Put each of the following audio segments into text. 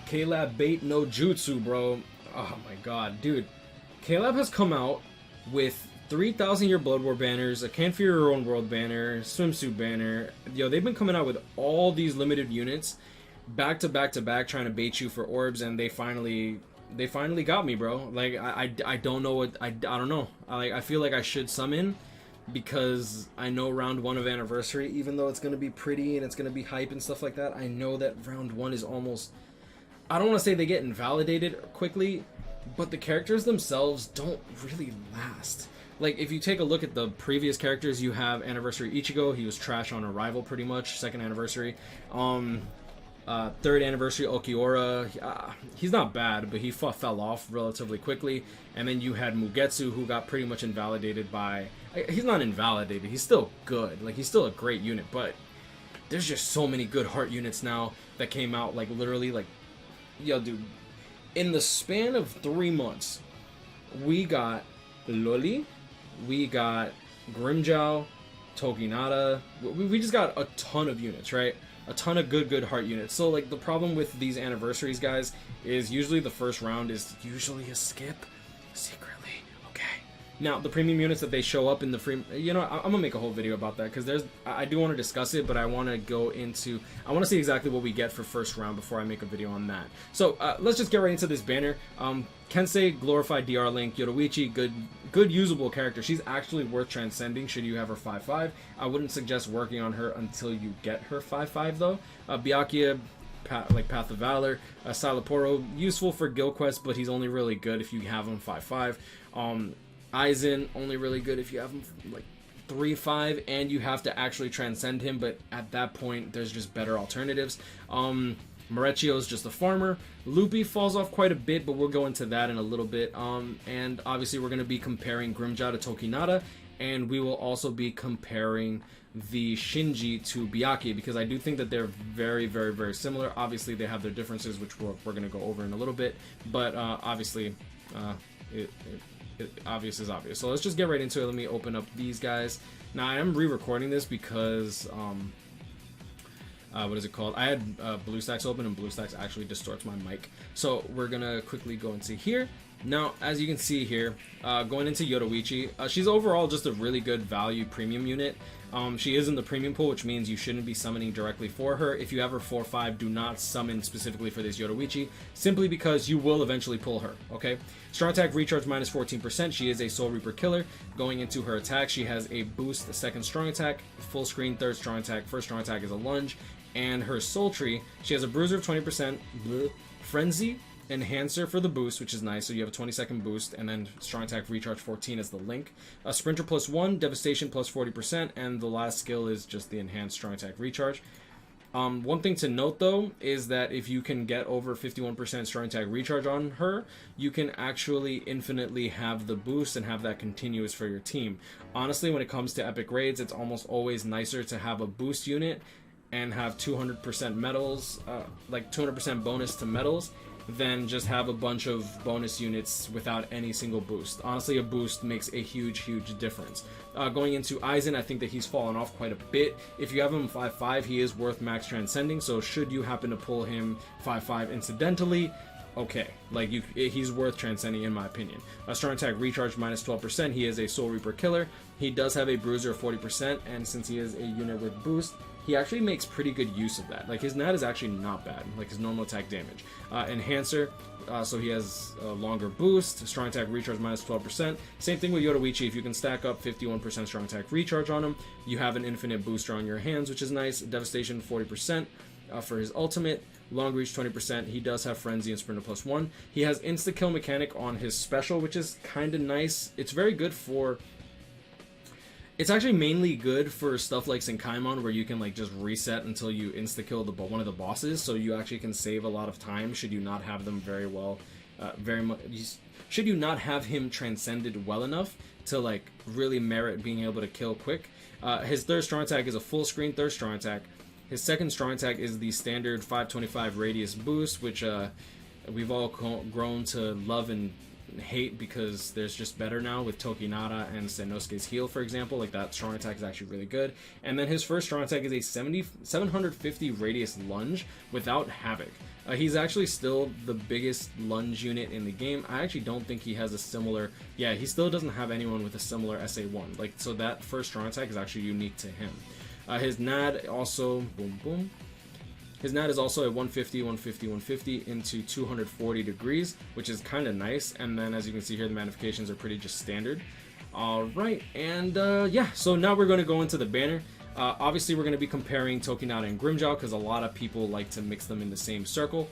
K-Lab bait no jutsu, bro. Oh my god, dude. K-Lab has come out with 3,000 Year Blood War banners, a Can't Fear Your Own World banner, swimsuit banner. Yo, they've been coming out with all these limited units back to back to back, trying to bait you for orbs, and they finally got me, bro. Like I don't know what I don't know. I feel like I should summon, because I know round 1 of Anniversary, even though it's gonna be pretty and it's gonna be hype and stuff like that, I know that round 1 is almost, I don't want to say they get invalidated quickly, but the characters themselves don't really last. Like, if you take a look at the previous characters, you have Anniversary Ichigo. He was trash on Arrival pretty much. Second Anniversary. Third Anniversary Okiura. He's not bad, but he fell off relatively quickly. And then you had Mugetsu, who got pretty much invalidated by... He's not invalidated. He's still good. Like, he's still a great unit, but there's just so many good heart units now that came out, like, literally, like... Yo, dude. In the span of 3 months, we got Loli, we got Grimmjow, Tokinada. We just got a ton of units, right? A ton of good heart units. So, like, the problem with these anniversaries, guys, is usually the first round is usually a skip secretly. Okay. Now, the premium units that they show up in the free... You know, I'm gonna make a whole video about that, because I do want to discuss it, but I want to go into... I want to see exactly what we get for first round before I make a video on that. So, let's just get right into this banner. Kensei, glorified DR Link, Yoruichi, good usable character. She's actually worth transcending should you have her 5-5. I wouldn't suggest working on her until you get her 5-5 though. Byakuya, Path of Valor, Salaporo, useful for guild quests, but he's only really good if you have him 5-5. Aizen, only really good if you have him like 3-5, and you have to actually transcend him, but at that point there's just better alternatives. Marechio's just a farmer. Luffy falls off quite a bit, but we'll go into that in a little bit. And obviously we're going to be comparing Grimmjow to Tokinada, and we will also be comparing the Shinji to Byakuya, because I do think that they're very similar. Obviously they have their differences, which we're going to go over in a little bit, but obviously obvious is obvious. So let's just get right into it. Let me open up these guys. Now I am re-recording this because what is it called? I had BlueStacks open, and BlueStacks actually distorts my mic. So we're gonna quickly go into here. Now, as you can see here, going into Yoruichi, she's overall just a really good value premium unit. She is in the premium pool, which means you shouldn't be summoning directly for her. If you have her 4-5, do not summon specifically for this Yoruichi, simply because you will eventually pull her, okay? Strong attack recharge minus 14%. She is a Soul Reaper killer. Going into her attack, she has a boost, a second strong attack, full screen, third strong attack, first strong attack is a lunge, and her soul tree, she has a bruiser of 20%, frenzy, enhancer for the boost, which is nice, so you have a 20-second boost, and then strong attack recharge 14 as the link, a sprinter +1, devastation +40%, and the last skill is just the enhanced strong attack recharge. One thing to note though is that if you can get over 51% strong attack recharge on her, you can actually infinitely have the boost and have that continuous for your team. Honestly, when it comes to epic raids, it's almost always nicer to have a boost unit and have 200% medals, like 200% bonus to medals, than just have a bunch of bonus units without any single boost. Honestly, a boost makes a huge difference. Going into Aizen, I think that he's fallen off quite a bit. If you have him 5-5, he is worth max transcending, so should you happen to pull him 5-5 incidentally, okay, like he's worth transcending in my opinion. A strong attack recharge minus 12%, he is a Soul Reaper killer. He does have a bruiser of 40%, and since he is a unit with boost, he actually makes pretty good use of that. Like, his nat is actually not bad, like his normal attack damage. Enhancer, so he has a longer boost, strong attack recharge minus 12%. Same thing with Yoruichi. If you can stack up 51% strong attack recharge on him, you have an infinite booster on your hands, which is nice. Devastation 40% for his ultimate. Long reach 20%. He does have frenzy and sprinter +1. He has insta kill mechanic on his special, which is kind of nice. It's very good for... It's actually mainly good for stuff like Senkaimon, where you can like just reset until you insta-kill one of the bosses, so you actually can save a lot of time should you not have them should you not have him transcended well enough to like really merit being able to kill quick. His third strong attack is a full screen third strong attack. His second strong attack is the standard 525 radius boost, which we've all grown to love and hate because there's just better now with Tokinada and Sanosuke's heal, for example. Like, that strong attack is actually really good. And then his first strong attack is a 750 radius lunge without Havoc. He's actually still the biggest lunge unit in the game. I actually don't think he has a similar... Yeah, he still doesn't have anyone with a similar SA1. Like, so that first strong attack is actually unique to him. His NAD also... Boom, boom. His NAD is also a 150, 150, 150 into 240 degrees, which is kind of nice. And then, as you can see here, the magnifications are pretty just standard. Alright, and yeah, so now we're going to go into the banner. Obviously, we're going to be comparing Tokinada and Grimmjow because a lot of people like to mix them in the same circle.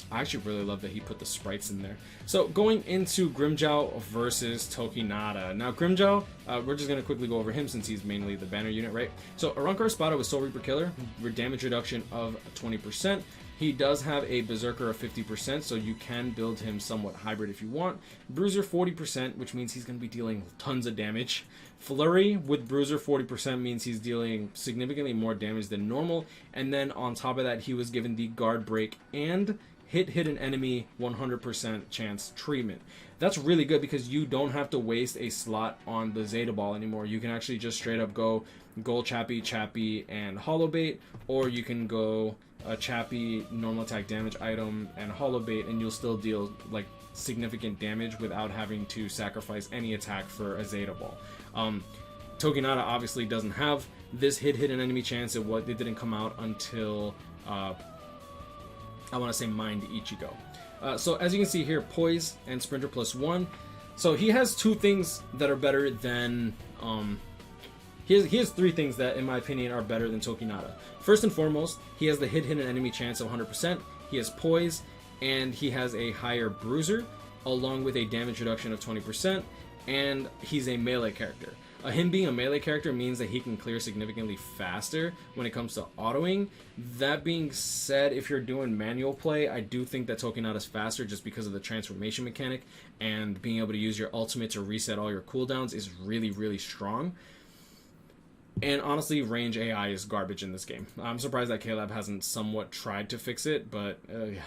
I actually really love that he put the sprites in there. So going into Grimmjow versus Tokinada. Now Grimmjow, we're just going to quickly go over him since he's mainly the banner unit, right? So Arrancar Espada with Soul Reaper Killer, damage reduction of 20%. He does have a Berserker of 50%, so you can build him somewhat hybrid if you want. Bruiser 40%, which means he's going to be dealing tons of damage. Flurry with Bruiser 40% means he's dealing significantly more damage than normal. And then on top of that, he was given the Guard Break and hit an enemy 100% chance treatment. That's really good because you don't have to waste a slot on the Zeta Ball anymore. You can actually just straight up go Gold Chappie, and Hollow Bait, or you can go a Chappie, normal attack damage item, and Hollow Bait, and you'll still deal like significant damage without having to sacrifice any attack for a Zeta Ball. Tokinada obviously doesn't have this hit an enemy chance. It didn't come out until I want to say Mind Ichigo. So as you can see here, Poise and Sprinter +1. So he has two things that are better than... He has three things that, in my opinion, are better than Tokinada. First and foremost, he has the hit an enemy chance of 100%. He has Poise, and he has a higher Bruiser, along with a damage reduction of 20%, and he's a melee character. Him being a melee character means that he can clear significantly faster when it comes to autoing. That being said, if you're doing manual play, I do think that Tokinada's faster just because of the transformation mechanic, and being able to use your ultimate to reset all your cooldowns is really, really strong. And honestly, range AI is garbage in this game. I'm surprised that KLab hasn't somewhat tried to fix it, but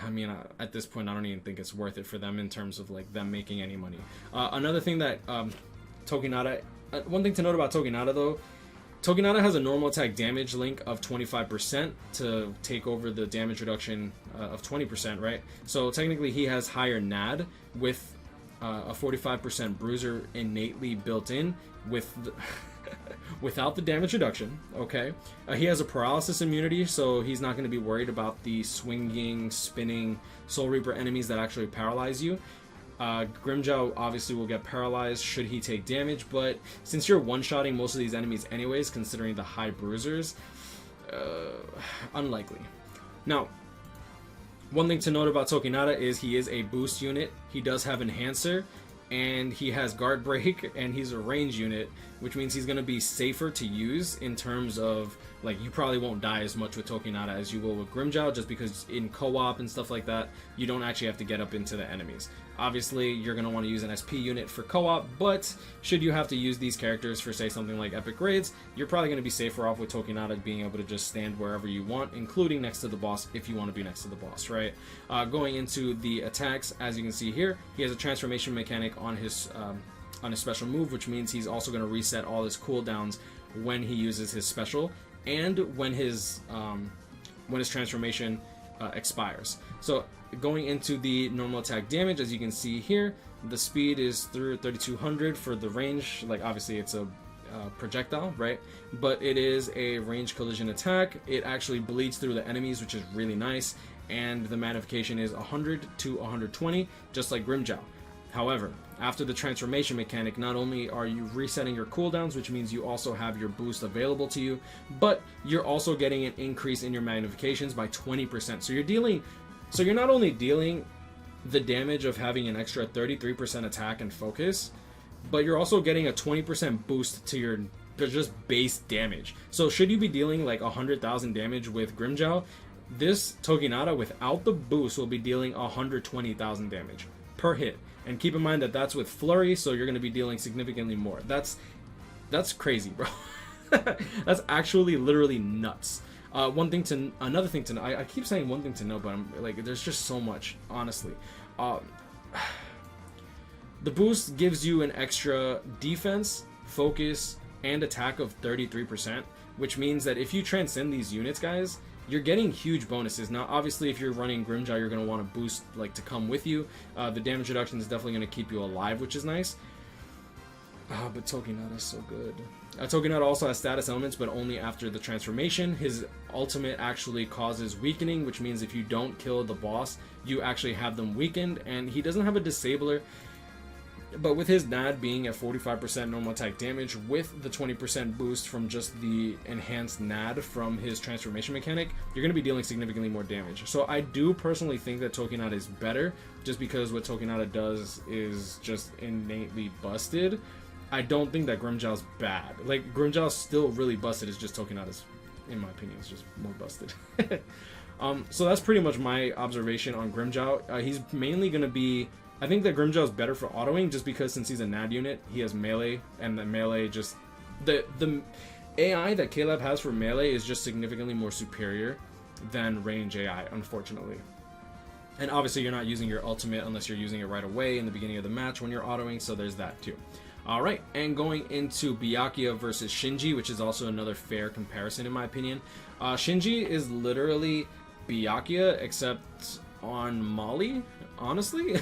I mean, at this point, I don't even think it's worth it for them in terms of like them making any money. Another thing that Tokinada... one thing to note about Tokinada though, Tokinada has a normal attack damage link of 25% to take over the damage reduction of 20%, right? So technically he has higher NAD with a 45% bruiser innately built in with the without the damage reduction, okay? He has a paralysis immunity, so he's not going to be worried about the swinging, spinning Soul Reaper enemies that actually paralyze you. Grimmjow obviously will get paralyzed should he take damage, but since you're one-shotting most of these enemies anyways, considering the high bruisers, unlikely. Now, one thing to note about Tokinada is he is a boost unit. He does have Enhancer, and he has Guard Break, and he's a range unit, which means he's going to be safer to use in terms of, like, you probably won't die as much with Tokinada as you will with Grimmjow, just because in co-op and stuff like that, you don't actually have to get up into the enemies. Obviously, you're going to want to use an SP unit for co-op, but should you have to use these characters for, say, something like Epic Raids, you're probably going to be safer off with Tokinada being able to just stand wherever you want, including next to the boss if you want to be next to the boss, right? Going into the attacks, as you can see here, he has a transformation mechanic on his special move, which means he's also going to reset all his cooldowns when he uses his special and when his transformation expires. So going into the normal attack damage, as you can see here, the speed is through 3200 for the range. Like, obviously it's a projectile, right? But it is a range collision attack. It actually bleeds through the enemies, which is really nice, and the magnification is 100 to 120, just like Grimmjow. However, after the transformation mechanic, not only are you resetting your cooldowns, which means you also have your boost available to you, but you're also getting an increase in your magnifications by 20%. So you're not only dealing the damage of having an extra 33% attack and focus, but you're also getting a 20% boost to your just base damage. So should you be dealing like 100,000 damage with Grimmjow, this Tokinada without the boost will be dealing 120,000 damage per hit. And keep in mind that that's with Flurry, so you're going to be dealing significantly more. That's crazy, bro. That's actually literally nuts. Another thing to know. I keep saying one thing to know, but I'm like, there's just so much, honestly. The boost gives you an extra defense, focus, and attack of 33%, which means that if you transcend these units, guys, you're getting huge bonuses. Now, obviously, if you're running Grimmjow, you're going to want to boost, like, to come with you. The damage reduction is definitely going to keep you alive, which is nice. But Tokinada is so good. Tokinada also has status elements, but only after the transformation. His ultimate actually causes weakening, which means if you don't kill the boss, you actually have them weakened. And he doesn't have a disabler, but with his NAD being at 45% normal attack damage, with the 20% boost from just the enhanced NAD from his transformation mechanic, you're going to be dealing significantly more damage. So I do personally think that Tokinada is better, just because what Tokinada does is just innately busted. I don't think that Grimmjow's bad. Like, Grimmjow's still really busted, it's just Tokinada's, in my opinion, is just more busted. So that's pretty much my observation on Grimmjow. He's mainly going to be... I think that Grimmjow is better for autoing, just because since he's a NAD unit, he has melee, and the melee just... The AI that Caleb has for melee is just significantly more superior than range AI, unfortunately. And obviously you're not using your ultimate unless you're using it right away in the beginning of the match when you're autoing, so there's that too. Alright, and going into Byakuya versus Shinji, which is also another fair comparison in my opinion. Shinji is literally Byakuya, except on Molly, honestly.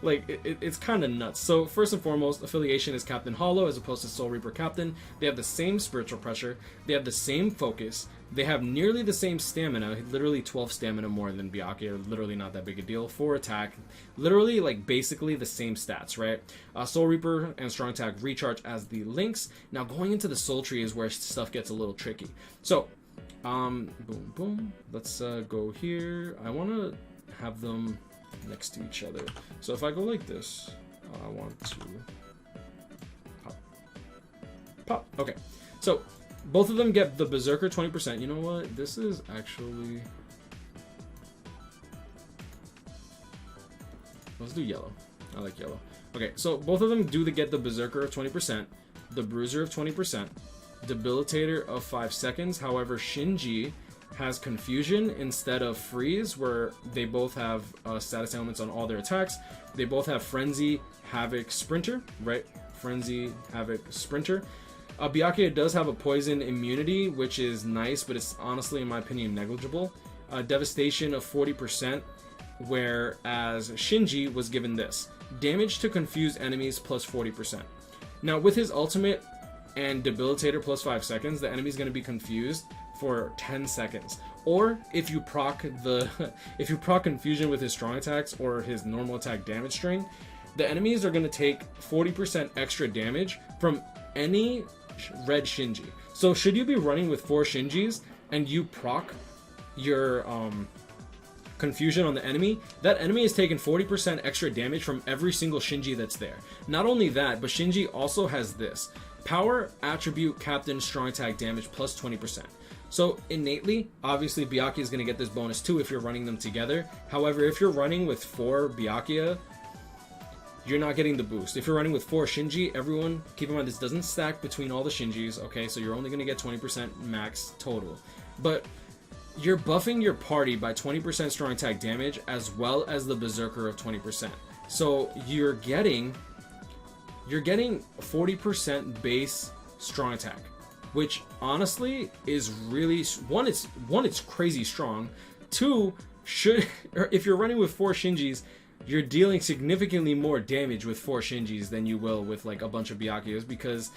Like, it's kind of nuts. So, first and foremost, affiliation is Captain Hollow as opposed to Soul Reaper Captain. They have the same spiritual pressure, they have the same focus, they have nearly the same stamina, literally 12 stamina more than Byakuya, literally not that big a deal. 4 attack, literally, like, basically the same stats, right? Soul Reaper and Strong Attack recharge as the links. Now, going into the Soul Tree is where stuff gets a little tricky. So, boom, boom, let's go here. I want to have them next to each other. So if I go like this, I want to pop. Pop. Okay. So both of them get the Berserker 20%. You know what? This is actually... Let's do yellow. I like yellow. Okay, so both of them get the Berserker of 20%, the Bruiser of 20%, Debilitator of 5 seconds. However, Shinji has Confusion instead of Freeze, where they both have status elements on all their attacks. They both have Frenzy, Havoc, Sprinter, right? Frenzy, Havoc, Sprinter. Byakuya does have a Poison immunity, which is nice, but it's honestly, in my opinion, negligible. Devastation of 40%, whereas Shinji was given this. Damage to confuse enemies plus 40%. Now, with his ultimate and Debilitator plus 5 seconds, the enemy's going to be confused for 10 seconds. Or if you proc Confusion with his strong attacks or his normal attack damage string, the enemies are going to take 40% extra damage from any red Shinji. So should you be running with 4 Shinjis and you proc your Confusion on the enemy, that enemy is taking 40% extra damage from every single Shinji that's there. Not only that, but Shinji also has this. Power Attribute Captain Strong Attack Damage plus 20%. So innately, obviously Byakuya is going to get this bonus too if you're running them together. However, if you're running with 4 Byakuya, you're not getting the boost. If you're running with 4 Shinji, everyone, keep in mind this doesn't stack between all the Shinjis, okay? So you're only going to get 20% max total. But you're buffing your party by 20% strong attack damage as well as the Berserker of 20%. So you're getting 40% base strong attack, which honestly is really one. It's crazy strong. 2, if you're running with 4 Shinjis, you're dealing significantly more damage with 4 Shinjis than you will with like a bunch of Byakuyas, because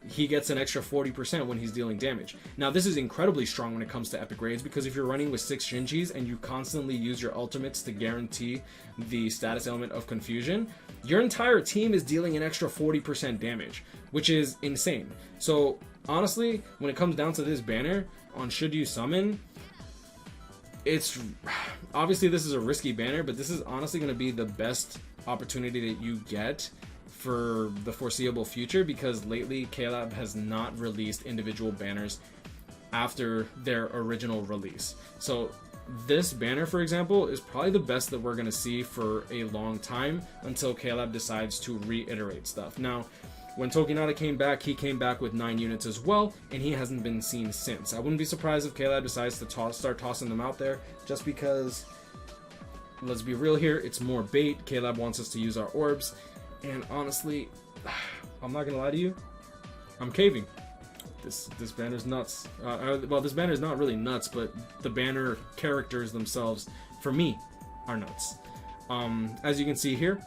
he gets an extra 40% when he's dealing damage. Now, this is incredibly strong when it comes to epic raids, because if you're running with 6 Shinjis and you constantly use your ultimates to guarantee the status element of Confusion, your entire team is dealing an extra 40% damage, which is insane. So honestly, when it comes down to this banner on Should You Summon, it's obviously this is a risky banner, but this is honestly going to be the best opportunity that you get for the foreseeable future, because lately CFYOW has not released individual banners after their original release. So this banner, for example, is probably the best that we're going to see for a long time until CFYOW decides to reiterate stuff. Now, when Tokinada came back, he came back with 9 units as well, and he hasn't been seen since. I wouldn't be surprised if CFYOW decides to start tossing them out there, just because, let's be real here, it's more bait. CFYOW wants us to use our orbs. And honestly, I'm not gonna lie to you, I'm caving. This banner's nuts. Well, this banner is not really nuts, but the banner characters themselves, for me, are nuts. As you can see here,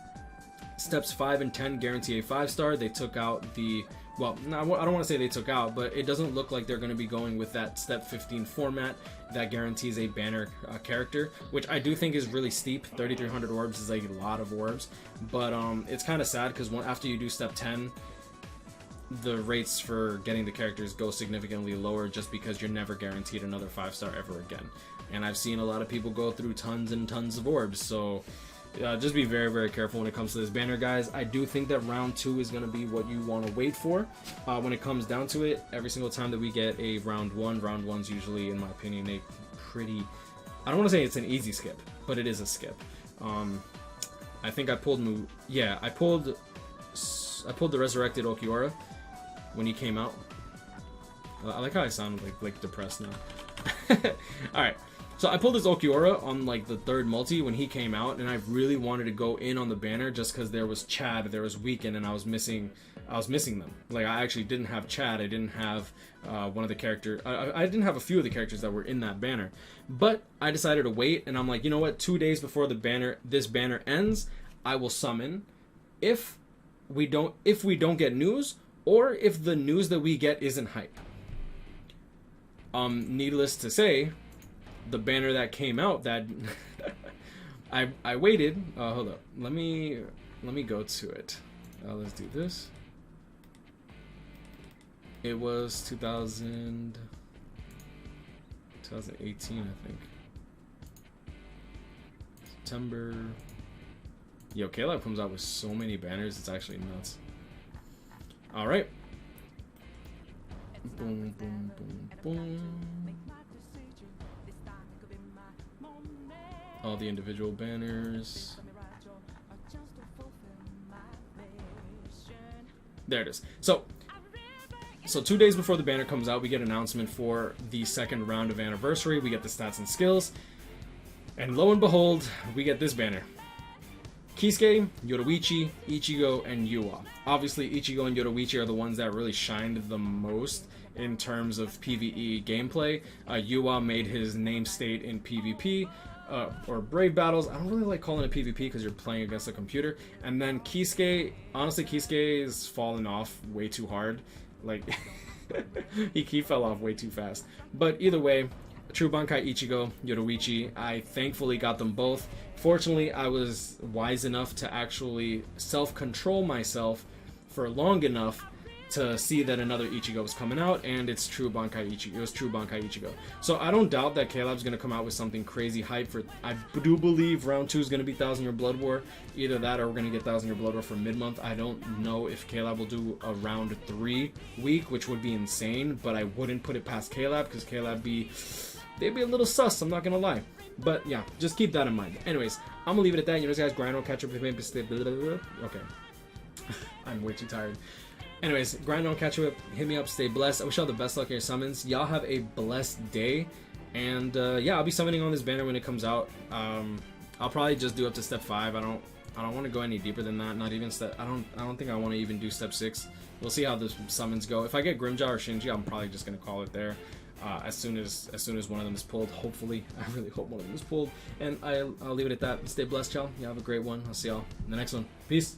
steps 5 and 10 guarantee a 5-star. They took out the, well, no, I don't want to say they took out, but it doesn't look like they're going to be going with that step 15 format that guarantees a banner character, which I do think is really steep. 3,300 orbs is a lot of orbs, but it's kind of sad because after you do step 10, the rates for getting the characters go significantly lower just because you're never guaranteed another 5-star ever again. And I've seen a lot of people go through tons and tons of orbs, so just be very, very careful when it comes to this banner, guys. I do think that round 2 is going to be what you want to wait for. When it comes down to it, every single time that we get a round 1's usually, in my opinion, a pretty, I don't want to say it's an easy skip, but it is a skip. I think I pulled, I pulled the Resurrected Okiura when he came out. I like how I sound like depressed now. Alright, so I pulled this Okiura on like the 3rd multi when he came out, and I really wanted to go in on the banner just because there was Chad, there was Weekend, and I was missing them. Like, I actually didn't have Chad, I didn't have one of the characters, I didn't have a few of the characters that were in that banner. But I decided to wait, and I'm like, you know what, 2 days before this banner ends, I will summon. If we don't get news, or if the news that we get isn't hype. Needless to say, the banner that came out that I waited. Hold up. Let me go to it. Let's do this. It was 2018, I think. September. Yo, CFYOW comes out with so many banners, it's actually nuts. Alright. Boom, boom, boom, boom. All the individual banners. There it is. So 2 days before the banner comes out, we get an announcement for the 2nd round of Anniversary. We get the stats and skills. And lo and behold, we get this banner. Kisuke, Yoruichi, Ichigo, and Yuwa. Obviously, Ichigo and Yoruichi are the ones that really shined the most in terms of PvE gameplay. Yuwa made his name state in PvP, or Brave Battles. I don't really like calling it PvP because you're playing against a computer. And then Kisuke, honestly, Kisuke is falling off way too hard. Like, he fell off way too fast. But either way, True Bankai Ichigo, Yoruichi, I thankfully got them both. Fortunately, I was wise enough to actually self-control myself for long enough to see that another Ichigo was coming out, and it's True Bankai Ichigo. It was True Bankai Ichigo. So I don't doubt that CFYOW's going to come out with something crazy hype for. I do believe round 2 is going to be 1,000 Year Blood War. Either that, or we're going to get 1,000 Year Blood War for mid-month. I don't know if CFYOW will do a round 3 week, which would be insane. But I wouldn't put it past CFYOW because CFYOW they'd be a little sus. I'm not going to lie. But yeah, just keep that in mind. Anyways, I'm gonna leave it at that. You know, guys, grind on, catch up with me. Okay. I'm way too tired. Anyways, grind on, catch up, hit me up, stay blessed. I wish y'all the best luck in your summons. Y'all have a blessed day. And yeah, I'll be summoning on this banner when it comes out. I'll probably just do up to step 5. I don't want to go any deeper than that. Not even step. I don't think I want to even do step 6. We'll see how the summons go. If I get Grimmjow or Shinji, I'm probably just gonna call it there. As soon as one of them is pulled, hopefully. I really hope one of them is pulled. And I'll leave it at that. Stay blessed, y'all. You have a great one. I'll see y'all in the next one. Peace.